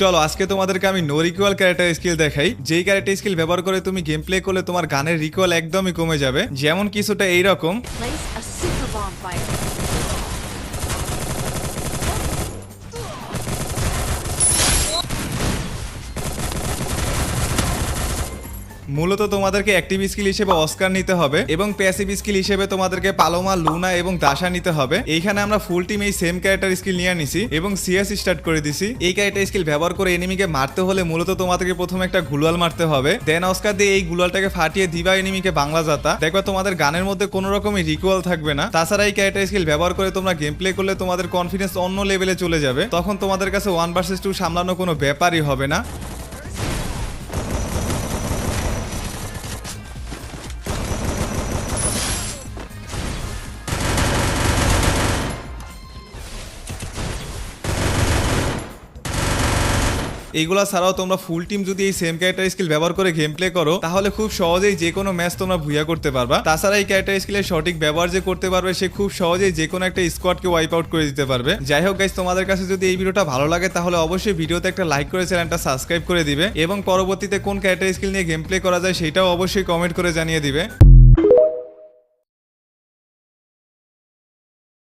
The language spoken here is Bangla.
চলো আজকে তোমাদেরকে আমি নো রিকোয়েল ক্যারেক্টার স্কিল দেখাই, যেই ক্যারেক্টার স্কিল ব্যবহার করে তুমি গেম প্লে করলে তোমার গানের রিকোয়েল একদমই কমে যাবে। যেমন কিছুটা এইরকম। Place a super bonfire. মূলত তোমাদেরকে অ্যাক্টিভ স্কিল হিসেবে অস্কার নিতে হবে এবং প্যাসিভ স্কিল হিসেবে তোমাদেরকে পালোমা, লুনা এবং দাসা নিতে হবে। এইখানে আমরা ফুল টিম এই সেম ক্যারেক্টার স্কিল নিয়ে নিছি এবং সিএস স্টার্ট করে দিছি। এই ক্যারেক্টার স্কিল ব্যবহার করে এনিমিকে মারতে হলে মূলত তোমাদেরকে প্রথমে একটা গুলাল মারতে হবে, দেন অস্কার দিয়ে এই গুলালটাকে ফাটিয়ে দিবা এনিমিকে বাংলা জাতা। দেখবা তোমাদের গানের মধ্যে কোনো রকমই রিকোয়েল থাকবে না। তাছাড়া এই ক্যারেক্টার স্কিল ব্যবহার করে তোমরা গেম প্লে করলে তোমাদের কনফিডেন্স অন্য লেভেলে চলে যাবে। তখন তোমাদের কাছে 1 ভার্সেস 2 সামলানো কোনো ব্যাপারই হবে না। এইগুলা ছাড়াও তোমরা ফুল টিম যদি এই সেম ক্যারেক্টার স্কিল ব্যবহার করে গেম প্লে করো তাহলে খুব সহজেই যে কোনো ম্যাচ তোমরা ভুইয়া করতে পারবা। তাছাড়া এই ক্যারেক্টার স্কিলের সঠিক ব্যবহার যে করতে পারবে সে খুব সহজেই যে কোনো একটা স্কোয়াডকে ওয়াইপ আউট করে দিতে পারবে। যাই হোক গাইস, তোমাদের কাছে যদি এই ভিডিওটা ভালো লাগে তাহলে অবশ্যই ভিডিওতে একটা লাইক করে চ্যানেলটা সাবস্ক্রাইব করে দিবে এবং পরবর্তীতে কোন ক্যারেক্টার স্কিল নিয়ে গেম প্লে করা যায় সেটাও অবশ্যই কমেন্ট করে জানিয়ে দিবে।